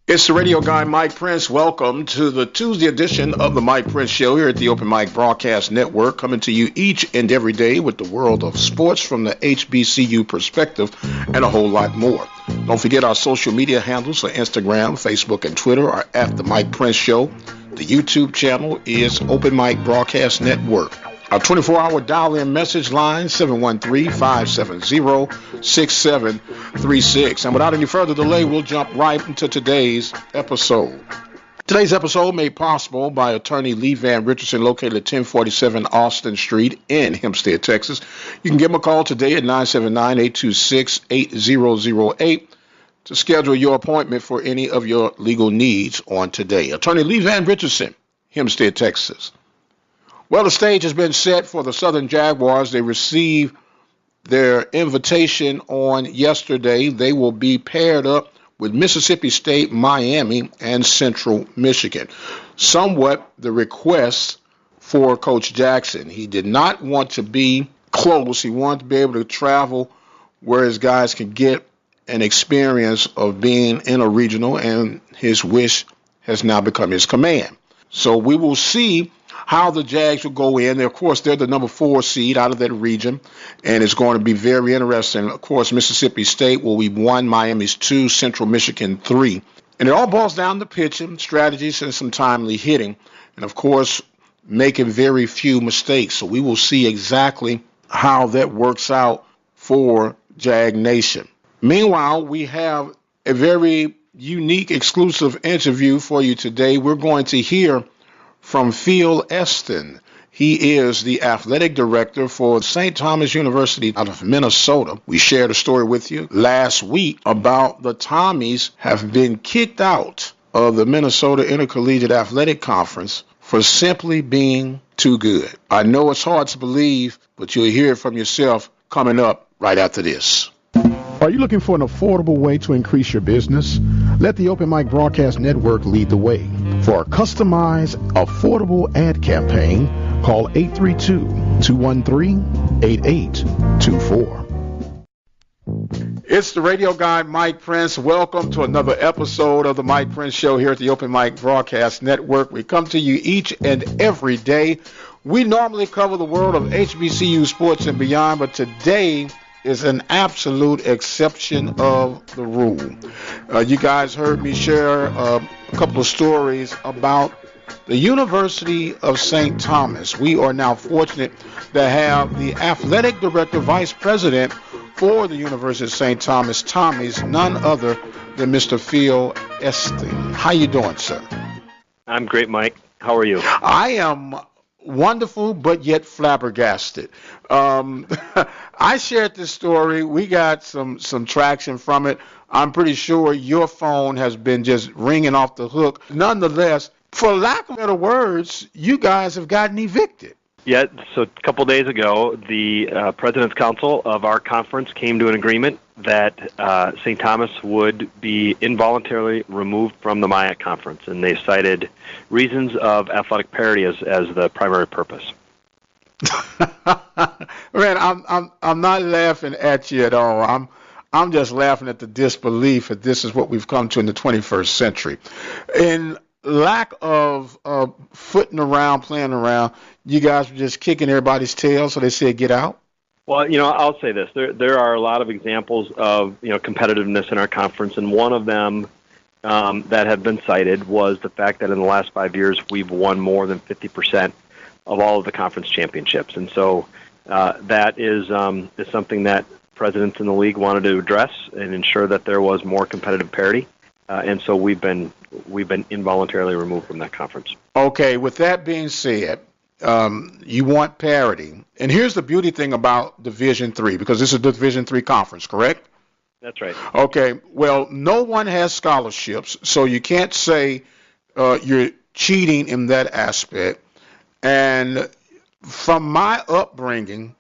It's the radio guy, Mike Prince. Welcome to the Tuesday edition of the Mike Prince Show here at the Open Mic Broadcast Network, coming to you each and every day with the world of sports from the HBCU perspective and a whole lot more. Don't forget our social media handles for Instagram, Facebook, and Twitter are at the Mike Prince Show. The YouTube channel is Open Mic Broadcast Network. Our 24-hour dial-in message line, 713-570-6736. And without any further delay, we'll jump right into today's episode. Today's episode made possible by attorney Lee Van Richardson, located at 1047 Austin Street in Hempstead, Texas. You can give him a call today at 979-826-8008 to schedule your appointment for any of your legal needs on today. Attorney Lee Van Richardson, Hempstead, Texas. Well, the stage has been set for the Southern Jaguars. They received their invitation on yesterday. They will be paired up with Mississippi State, Miami, and Central Michigan. Somewhat the request for Coach Jackson. He did not want to be close. He wanted to be able to travel where his guys can get an experience of being in a regional, and his wish has now become his command. So we will see how the Jags will go in. Of course, they're the number 4 seed out of that region, and it's going to be very interesting. Of course, Mississippi State will be 1, Miami's 2, Central Michigan 3. And it all boils down to pitching, strategies, and some timely hitting, and, of course, making very few mistakes. So we will see exactly how that works out for Jag Nation. Meanwhile, we have a very unique, exclusive interview for you today. We're going to hear from Phil Esten. He is the athletic director for St. Thomas University out of Minnesota. We shared a story with you last week about the Tommies have been kicked out of the Minnesota Intercollegiate Athletic Conference for simply being too good. I know it's hard to believe, but you'll hear it from yourself coming up right after this. Are you looking for an affordable way to increase your business? Let the Open Mic Broadcast Network lead the way. For a customized, affordable ad campaign, call 832-213-8824. It's the radio guy, Mike Prince. Welcome to another episode of the Mike Prince Show here at the Open Mic Broadcast Network. We come to you each and every day. We normally cover the world of HBCU sports and beyond, but today is an absolute exception of the rule. You guys heard me share a couple of stories about the University of St. Thomas. We are now fortunate to have the athletic director, vice president for the University of St. Thomas Tommies, none other than Mr. Phil Esten. How you doing, sir? I'm great, Mike. How are you? I am wonderful, but yet flabbergasted. I shared this story. We got some traction from it. I'm pretty sure your phone has been just ringing off the hook. Nonetheless, for lack of better words, you guys have gotten evicted. Yeah, so a couple days ago, the President's Council of our conference came to an agreement that St. Thomas would be involuntarily removed from the MIAC conference, and they cited reasons of athletic parity as the primary purpose. Man, I'm not laughing at you at all. I'm just laughing at the disbelief that this is what we've come to in the 21st century. In lack of footing around, playing around, you guys were just kicking everybody's tail, so they said get out? Well, I'll say this. There are a lot of examples of, competitiveness in our conference, and one of them that have been cited was the fact that in the last 5 years we've won more than 50% of all of the conference championships. And so that is something that presidents in the league wanted to address and ensure that there was more competitive parity. And so we've been involuntarily removed from that conference. Okay, with that being said, you want parity. And here's the beauty thing about Division III, because this is the Division III conference, correct? That's right. Okay, well, no one has scholarships, so you can't say you're cheating in that aspect. And from my upbringing,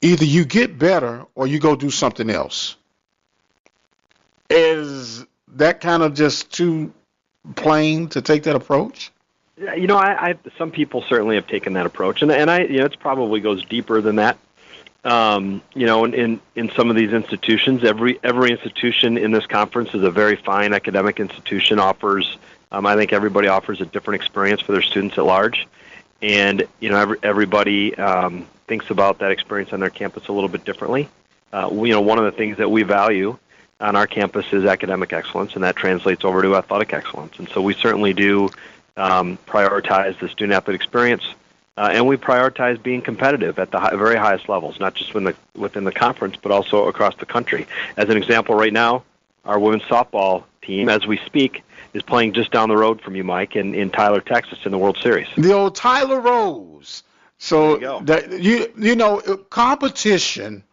either you get better or you go do something else. Is that kind of just too plain to take that approach? I some people certainly have taken that approach, and it probably goes deeper than that. In some of these institutions, every institution in this conference is a very fine academic institution. I think everybody offers a different experience for their students at large, and everybody thinks about that experience on their campus a little bit differently. One of the things that we value on our campus is academic excellence, and that translates over to athletic excellence. And so we certainly do prioritize the student-athlete experience, and we prioritize being competitive at the very highest levels, not just within the conference, but also across the country. As an example, right now, our women's softball team, as we speak, is playing just down the road from you, Mike, in Tyler, Texas, in the World Series. The old Tyler Rose. So competition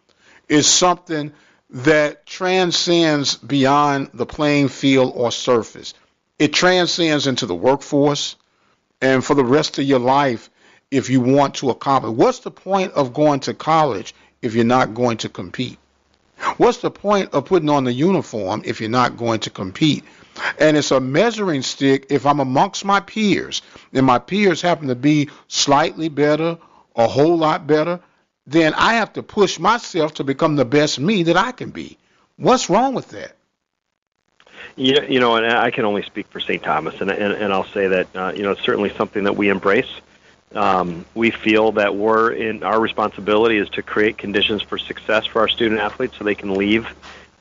is something that transcends beyond the playing field or surface. It transcends into the workforce, and for the rest of your life, if you want to accomplish. What's the point of going to college if you're not going to compete? What's the point of putting on the uniform if you're not going to compete? And it's a measuring stick if I'm amongst my peers, and my peers happen to be slightly better, a whole lot better, then I have to push myself to become the best me that I can be. What's wrong with that? And I can only speak for St. Thomas, and I'll say that it's certainly something that we embrace. We feel that our responsibility is to create conditions for success for our student athletes so they can leave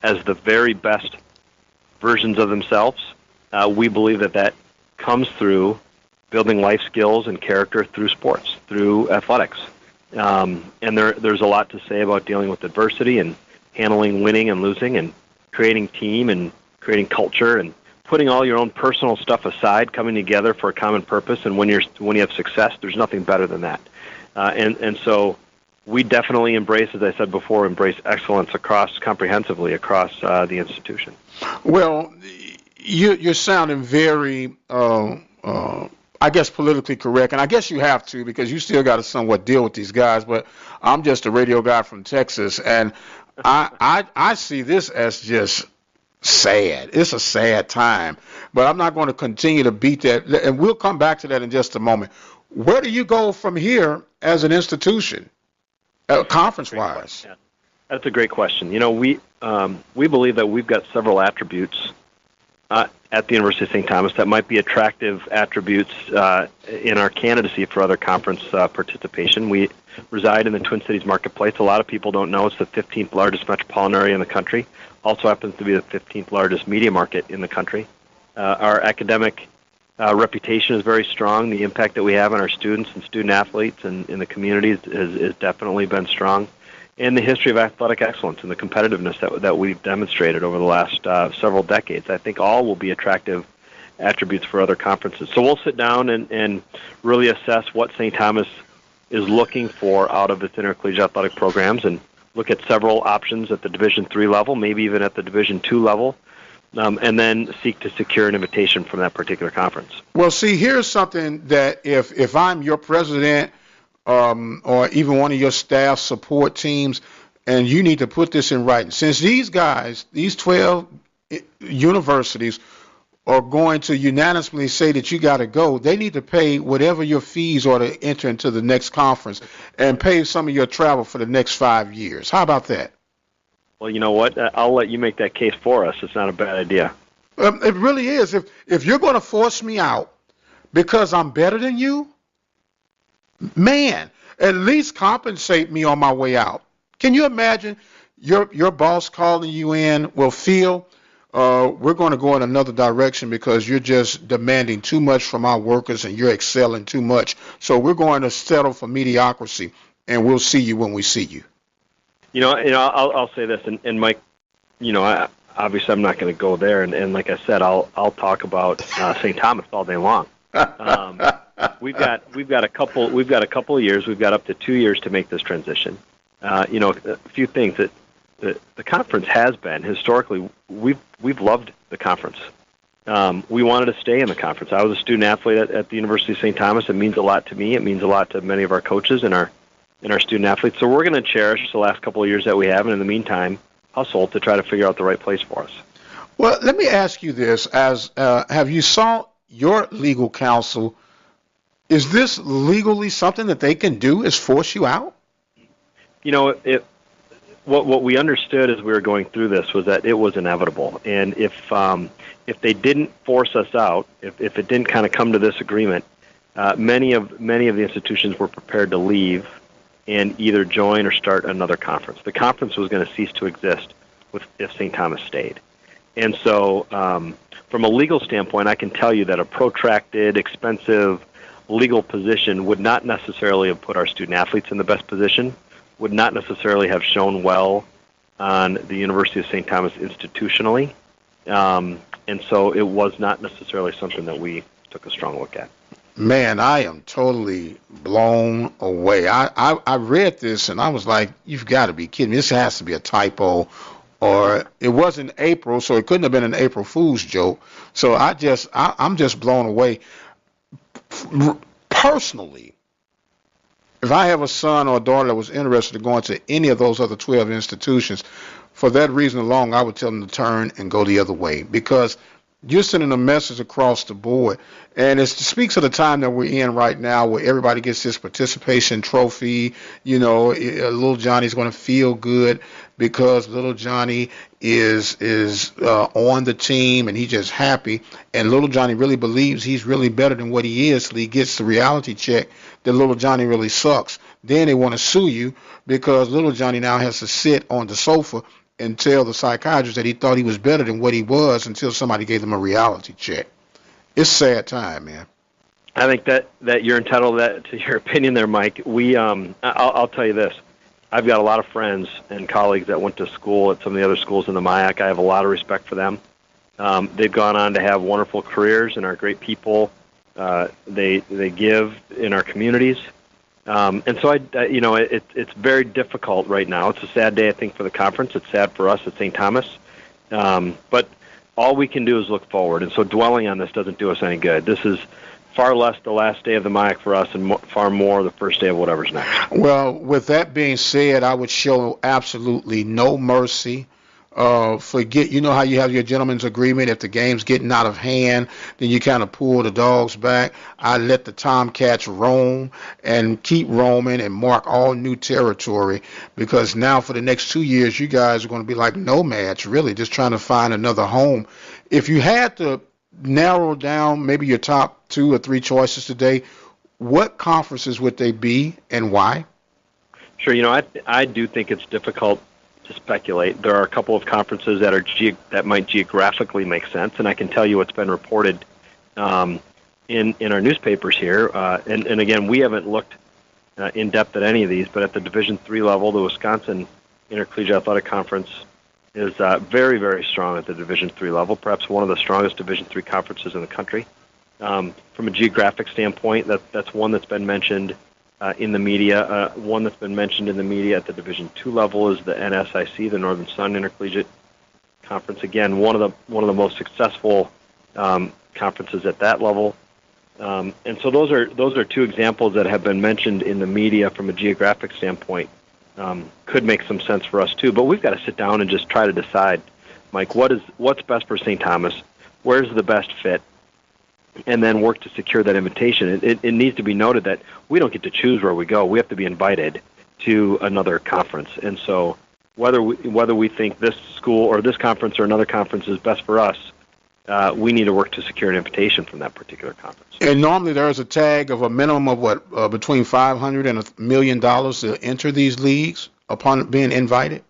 as the very best versions of themselves. We believe that comes through building life skills and character through sports, through athletics. And there's a lot to say about dealing with adversity and handling winning and losing and creating team and creating culture and putting all your own personal stuff aside, coming together for a common purpose. And when you have success, there's nothing better than that. And so we definitely embrace, as I said before, excellence comprehensively across the institution. Well, you're sounding very, I guess, politically correct, and I guess you have to because you still got to somewhat deal with these guys. But I'm just a radio guy from Texas, and I see this as just sad. It's a sad time, but I'm not going to continue to beat that, and we'll come back to that in just a moment. Where do you go from here as an institution, conference-wise? That's a great question. We believe that we've got several attributes at the University of St. Thomas that might be attractive attributes in our candidacy for other conference participation. We reside in the Twin Cities marketplace. A lot of people don't know it's the 15th largest metropolitan area in the country. Also happens to be the 15th largest media market in the country. Our academic reputation is very strong. The impact that we have on our students and student athletes and in the communities has definitely been strong. And the history of athletic excellence and the competitiveness that we've demonstrated over the last several decades, I think all will be attractive attributes for other conferences. So we'll sit down and really assess what St. Thomas is looking for out of its intercollegiate athletic programs and look at several options at the Division III level, maybe even at the Division II level, and then seek to secure an invitation from that particular conference. Well, see, here's something that if I'm your president or even one of your staff support teams, and you need to put this in writing. Since these guys, these 12 universities are going to unanimously say that you got to go, they need to pay whatever your fees are to enter into the next conference and pay some of your travel for the next 5 years. How about that? Well, you know what? I'll let you make that case for us. It's not a bad idea. It really is. If you're going to force me out because I'm better than you, man, at least compensate me on my way out. Can you imagine your boss calling you in, well, Phil, we're going to go in another direction because you're just demanding too much from our workers and you're excelling too much. So we're going to settle for mediocrity, and we'll see you when we see you. I'll say this, and Mike, obviously I'm not going to go there, and like I said, I'll talk about St. Thomas all day long. We've got a couple of years. We've got up to 2 years to make this transition. A few things that the conference has been historically. We've loved the conference. We wanted to stay in the conference. I was a student athlete at the University of St. Thomas. It means a lot to me. It means a lot to many of our coaches and our student athletes. So we're going to cherish the last couple of years that we have, and in the meantime, hustle to try to figure out the right place for us. Well, let me ask you this: have you sought your legal counsel? Is this legally something that they can do? Is force you out? What we understood as we were going through this was that it was inevitable, and if they didn't force us out, if it didn't kind of come to this agreement, many of the institutions were prepared to leave and either join or start another conference. The conference was going to cease to exist if St. Thomas stayed. And so from a legal standpoint, I can tell you that a protracted, expensive legal position would not necessarily have put our student-athletes in the best position, would not necessarily have shown well on the University of St. Thomas institutionally. And so it was not necessarily something that we took a strong look at. Man, I am totally blown away. I read this and I was like, you've got to be kidding me. This has to be a typo. Or it wasn't April, so it couldn't have been an April Fool's joke. So I'm just blown away. Personally, if I have a son or a daughter that was interested in going to any of those other 12 institutions, for that reason alone, I would tell them to turn and go the other way, because you're sending a message across the board. And it speaks of the time that we're in right now, where everybody gets this participation trophy. Little Johnny's going to feel good because little Johnny is on the team and he's just happy. And little Johnny really believes he's really better than what he is, so he gets the reality check that little Johnny really sucks. Then they want to sue you because little Johnny now has to sit on the sofa and tell the psychiatrist that he thought he was better than what he was until somebody gave him a reality check. It's a sad time, man. I think that you're entitled to your opinion there, Mike. I'll tell you this. I've got a lot of friends and colleagues that went to school at some of the other schools in the MIAC. I have a lot of respect for them. They've gone on to have wonderful careers and are great people. They give in our communities. And so it's very difficult right now. It's a sad day, I think, for the conference. It's sad for us at St. Thomas. But all we can do is look forward. And so dwelling on this doesn't do us any good. This is far less the last day of the MIAC for us and far more the first day of whatever's next. Well, with that being said, I would show absolutely no mercy. Forget, how you have your gentleman's agreement. If the game's getting out of hand, then you kind of pull the dogs back. I let the Tomcats roam and keep roaming and mark all new territory, because now for the next 2 years, you guys are going to be like nomads, really, just trying to find another home. If you had to narrow down maybe your top 2 or 3 choices today, what conferences would they be and why? Sure. I do think it's difficult to speculate. There are a couple of conferences that might geographically make sense, and I can tell you what's been reported in our newspapers here. And again, we haven't looked in depth at any of these, but at the Division III level, the Wisconsin Intercollegiate Athletic Conference is very, very strong at the Division III level, perhaps one of the strongest Division III conferences in the country. From a geographic standpoint, that's one that's been mentioned in the media. One that's been mentioned in the media at the Division II level is the NSIC, the Northern Sun Intercollegiate Conference. Again, one of the most successful conferences at that level. And so those are 2 examples that have been mentioned in the media from a geographic standpoint. Could make some sense for us too, but we've got to sit down and just try to decide, Mike, what's best for St. Thomas, where's the best fit, and then work to secure that invitation. It needs to be noted that we don't get to choose where we go. We have to be invited to another conference. And so whether we think this school or this conference or another conference is best for us, we need to work to secure an invitation from that particular conference. And normally there's a tag of a minimum of between $500,000 and $1 million to enter these leagues upon being invited?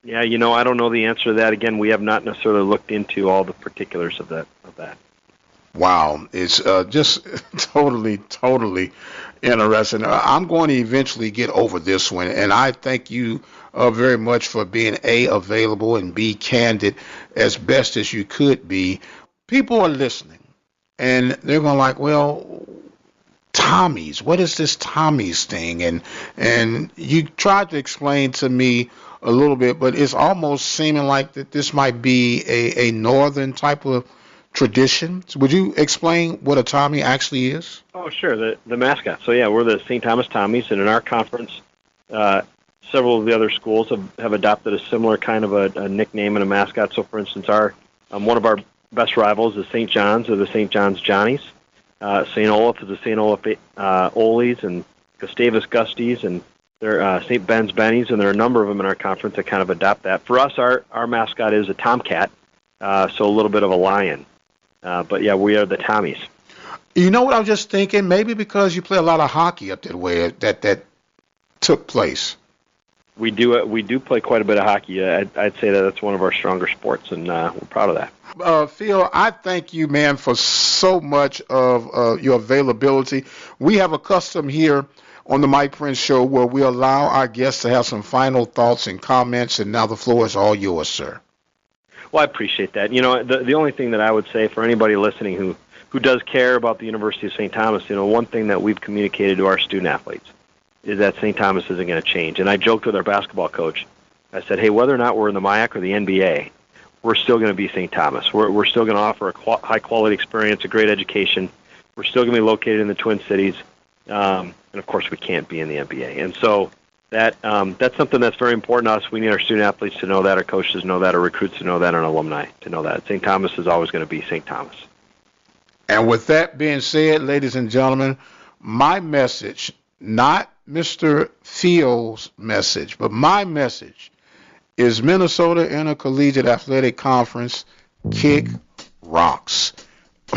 Yeah, I don't know the answer to that. Again, we have not necessarily looked into all the particulars of that. Wow, it's just totally interesting. I'm going to eventually get over this one, and I thank you very much for being A, available, and B, candid as best as you could be. People are listening, and they're going like, well, Tommies, what is this Tommies thing? And you tried to explain to me a little bit, but it's almost seeming like that this might be a northern type of tradition. So would you explain what a Tommy actually is? Oh, sure. The mascot. So, yeah, we're the St. Thomas Tommies, and in our conference, several of the other schools have adopted a similar kind of a nickname and a mascot. So, for instance, one of our best rivals is St. John's, or the St. John's Johnnies. St. Olaf is the St. Olaf Olies, and Gustavus Gusties, and They're St. Ben's Bennies, and there are a number of them in our conference that kind of adopt that. For us, our mascot is a tomcat, so a little bit of a lion. But yeah, we are the Tommies. You know what I was just thinking? Maybe because you play a lot of hockey up that way, that took place. We do play quite a bit of hockey. I'd say that's one of our stronger sports, and we're proud of that. Phil, I thank you, man, for so much of your availability. We have a custom here on the Mike Prince Show where we allow our guests to have some final thoughts and comments, and now the floor is all yours, sir. Well, I appreciate that. You know, the only thing that I would say for anybody listening who does care about the University of St. Thomas, you know, one thing that we've communicated to our student athletes is that St. Thomas isn't going to change. And I joked with our basketball coach. I said, hey, whether or not we're in the MIAC or the NBA, we're still going to be St. Thomas. We're still going to offer a high-quality experience, a great education. We're still going to be located in the Twin Cities. And, of course, we can't be in the NBA. And so that's something that's very important to us. We need our student-athletes to know that, our coaches to know that, our recruits to know that, and our alumni to know that. St. Thomas is always going to be St. Thomas. And with that being said, ladies and gentlemen, my message, not Mr. Phil's message, but my message is Minnesota Intercollegiate Athletic Conference kick rocks.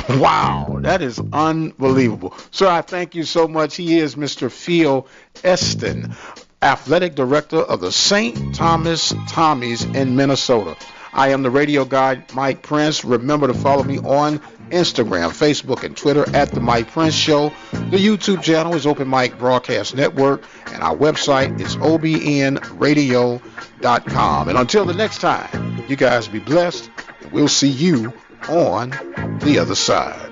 Wow, that is unbelievable. Sir, I thank you so much. He is Mr. Phil Esten, Athletic Director of the St. Thomas Tommies in Minnesota. I am the radio guy, Mike Prince. Remember to follow me on Instagram, Facebook, and Twitter at The Mike Prince Show. The YouTube channel is Open Mic Broadcast Network, and our website is obnradio.com. And until the next time, you guys be blessed, and we'll see you on the other side.